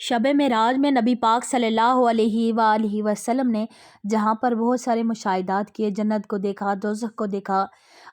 شب معراج میں نبی پاک صلی اللہ علیہ وآلہ وسلم نے جہاں پر بہت سارے مشاہدات کیے، جنت کو دیکھا، دوزخ کو دیکھا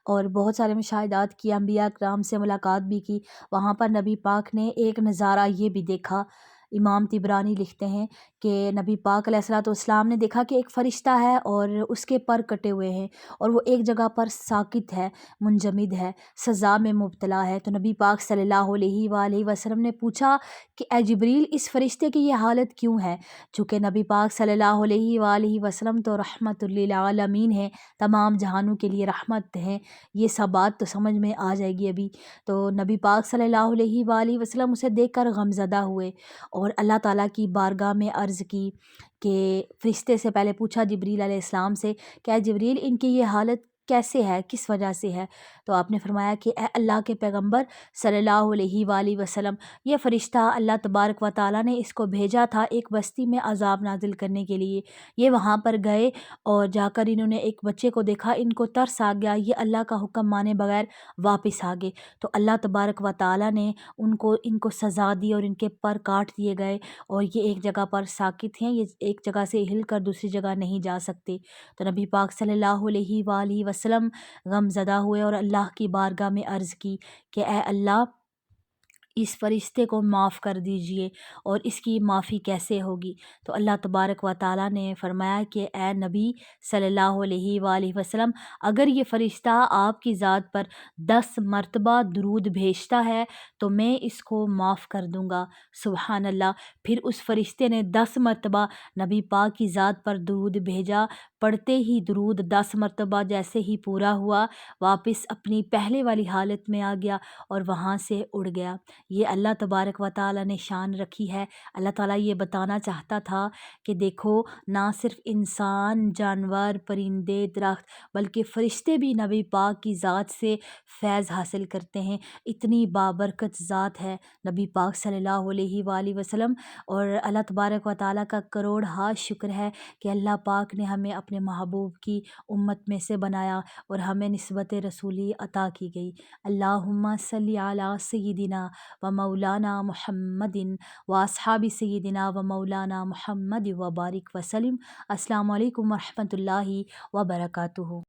اور بہت سارے مشاہدات کیے، انبیاء کرام سے ملاقات بھی کی، وہاں پر نبی پاک نے ایک نظارہ یہ بھی دیکھا۔ امام طبرانی لکھتے ہیں کہ نبی پاک علیہ الصلوۃ والسلام نے دیکھا کہ ایک فرشتہ ہے اور اس کے پر کٹے ہوئے ہیں اور وہ ایک جگہ پر ساکت ہے، منجمد ہے، سزا میں مبتلا ہے۔ تو نبی پاک صلی اللہ علیہ وآلہ وسلم نے پوچھا کہ اے جبریل، اس فرشتے کی یہ حالت کیوں ہے؟ چونکہ نبی پاک صلی اللہ علیہ وآلہ وسلم تو رحمت للعالمین ہیں، تمام جہانوں کے لیے رحمت ہیں، یہ سب بات تو سمجھ میں آ جائے گی ابھی۔ تو نبی پاک صلی اللہ علیہ وآلہ وسلم اسے دیکھ کر غمزدہ ہوئے اور اللہ تعالیٰ کی بارگاہ میں عرض کی کہ فرشتے سے پہلے پوچھا جبریل علیہ السلام سے کہ اے جبریل، ان کی یہ حالت کیسے ہے، کس وجہ سے ہے؟ تو آپ نے فرمایا کہ اے اللہ کے پیغمبر صلی اللہ علیہ وآلہ وسلم، یہ فرشتہ اللہ تبارک و تعالیٰ نے اس کو بھیجا تھا ایک بستی میں عذاب نازل کرنے کے لیے۔ یہ وہاں پر گئے اور جا کر انہوں نے ایک بچے کو دیکھا، ان کو ترس آ گیا، یہ اللہ کا حکم مانے بغیر واپس آ گئے۔ تو اللہ تبارک و تعالیٰ نے ان کو سزا دی اور ان کے پر کاٹ دیے گئے اور یہ ایک جگہ پر ساکت ہیں، یہ ایک جگہ سے ہل کر دوسری جگہ نہیں جا سکتے۔ تو نبی پاک صلی اللہ علیہ وآلہ وسلم غم زدہ ہوئے اور اللہ کی بارگاہ میں عرض کی کہ اے اللہ، اس فرشتے کو معاف کر دیجئے، اور اس کی معافی کیسے ہوگی؟ تو اللہ تبارک و تعالیٰ نے فرمایا کہ اے نبی صلی اللہ علیہ وآلہ وسلم، اگر یہ فرشتہ آپ کی ذات پر 10 مرتبہ درود بھیجتا ہے تو میں اس کو معاف کر دوں گا۔ سبحان اللہ۔ پھر اس فرشتے نے 10 مرتبہ نبی پاک کی ذات پر درود بھیجا، پڑھتے ہی درود 10 مرتبہ جیسے ہی پورا ہوا، واپس اپنی پہلے والی حالت میں آ گیا اور وہاں سے اڑ گیا۔ یہ اللہ تبارک و تعالیٰ نے شان رکھی ہے۔ اللہ تعالیٰ یہ بتانا چاہتا تھا کہ دیکھو، نہ صرف انسان، جانور، پرندے، درخت، بلکہ فرشتے بھی نبی پاک کی ذات سے فیض حاصل کرتے ہیں۔ اتنی بابرکت ذات ہے نبی پاک صلی اللہ علیہ وآلہ وسلم، اور اللہ تبارک و تعالیٰ کا کروڑ ہاتھ شکر ہے کہ اللہ پاک نے ہمیں اپنے محبوب کی امت میں سے بنایا اور ہمیں نسبت رسولی عطا کی گئی۔ اللہم صلی علی سیدنا و مولانا محمد و اصحاب سیدنا و مولانا محمد و بارک وسلم۔ السلام علیکم ورحمۃ اللہ وبرکاتہ۔